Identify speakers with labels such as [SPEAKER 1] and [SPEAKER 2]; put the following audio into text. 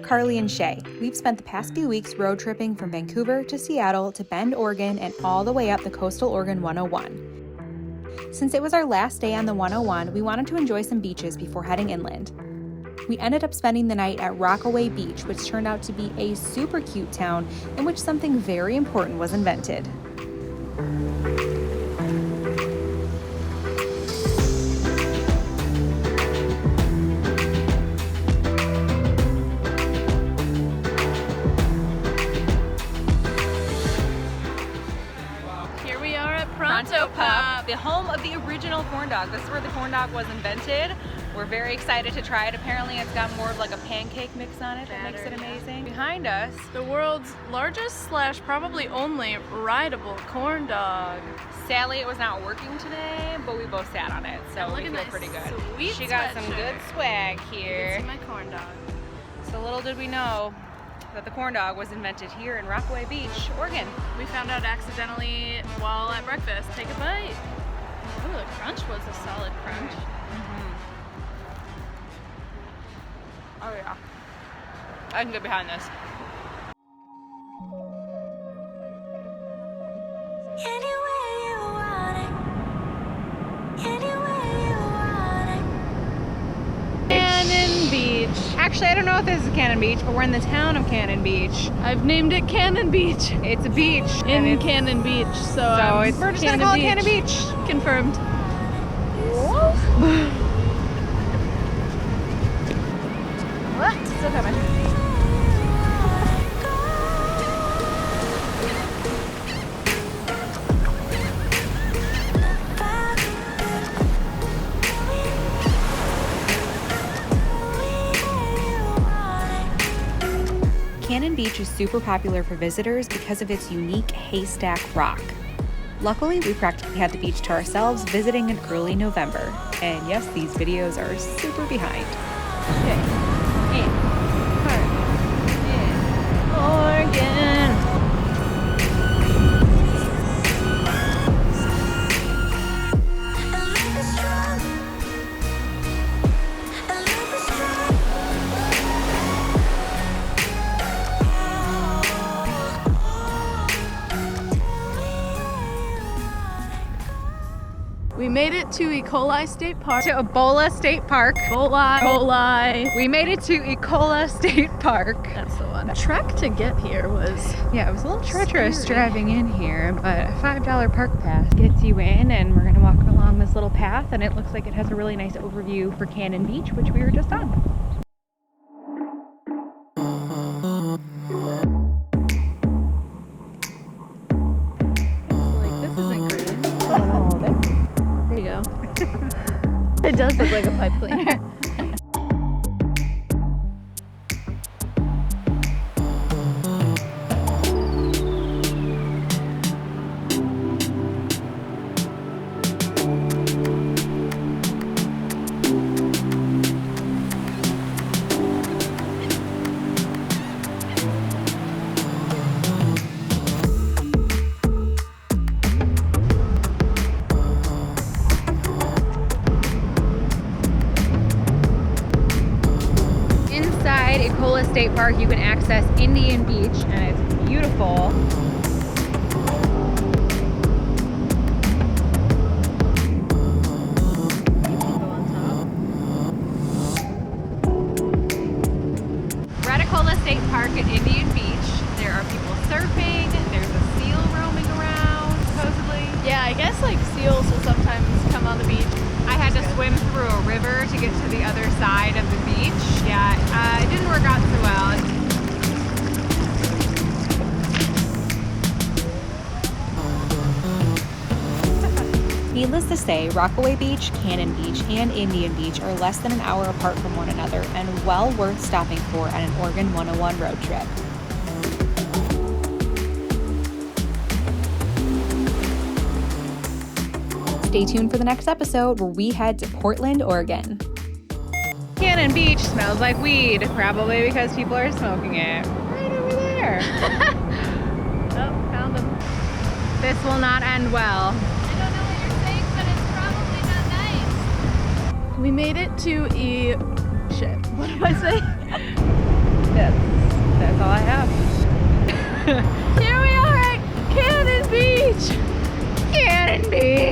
[SPEAKER 1] Carly and Chey. We've spent the past few weeks road tripping from Vancouver to Seattle to Bend, Oregon, and all the way up the coastal Oregon 101. Since it was our last day on the 101, we wanted to enjoy some beaches before heading inland. We ended up spending the night at ROCKAWAY Beach, which turned out to be a super cute town in which something very important was invented.
[SPEAKER 2] Pop, the home of the original corn dog. This is where the corn dog was invented. We're very excited to try it. Apparently it's got more of like a pancake mix on it that makes it amazing. Behind us,
[SPEAKER 3] the world's largest / probably only rideable corn dog.
[SPEAKER 2] Sadly, it was not working today, but we both sat on it, so we feel pretty good. She got some good swag here.
[SPEAKER 3] You can see my corn dog.
[SPEAKER 2] So little did we know that the corn dog was invented here in ROCKAWAY Beach, Oregon.
[SPEAKER 3] We found out accidentally while at breakfast. Take a bite. Oh, the crunch was a solid crunch.
[SPEAKER 2] Oh yeah. I can get behind this.
[SPEAKER 3] Cannon Beach.
[SPEAKER 2] Actually, I don't know if this is Cannon Beach, but we're in the town of Cannon Beach.
[SPEAKER 3] I've named it Cannon Beach.
[SPEAKER 2] It's a beach.
[SPEAKER 3] In Cannon Beach,
[SPEAKER 2] we're just gonna call it Cannon Beach.
[SPEAKER 3] Confirmed.
[SPEAKER 2] What? Still coming.
[SPEAKER 1] Cannon Beach is super popular for visitors because of its unique haystack rock. Luckily, we practically had the beach to ourselves visiting in early November. And yes, these videos are super behind.
[SPEAKER 2] Oregon.
[SPEAKER 3] We made it to ECOLA State Park.
[SPEAKER 2] To Ebola State Park.
[SPEAKER 3] Ebola.
[SPEAKER 2] We made it to ECOLA State Park.
[SPEAKER 3] That's the one. The trek to get here was...
[SPEAKER 2] Yeah, it was a little treacherous driving in here, but a $5 park pass gets you in, and we're gonna walk along this little path, and it looks like it has a really nice overview for Cannon Beach, which we were just on.
[SPEAKER 3] It does look like a pipe cleaner.
[SPEAKER 2] ECOLA State Park, you can access Indian Beach, and it's beautiful. We're at ECOLA State Park at Indian Beach. There are people surfing, there's a seal roaming around, supposedly.
[SPEAKER 3] Yeah, I guess like seals will sometimes come on the beach.
[SPEAKER 2] I had to swim through a river to get to the other side of the beach. Yeah, it didn't work out so well.
[SPEAKER 1] Needless to say, ROCKAWAY Beach, Cannon Beach, and Indian Beach are less than an hour apart from one another and well worth stopping for at an Oregon 101 road trip. Stay tuned for the next episode where we head to Portland, Oregon.
[SPEAKER 2] Cannon Beach smells like weed, probably because people are smoking it. Right over there.
[SPEAKER 3] Oh, found them.
[SPEAKER 2] This will not end well.
[SPEAKER 3] I don't know what you're saying, but it's probably not nice. We made it to What did I say?
[SPEAKER 2] That's all I have.
[SPEAKER 3] Here we are at Cannon Beach. Cannon Beach.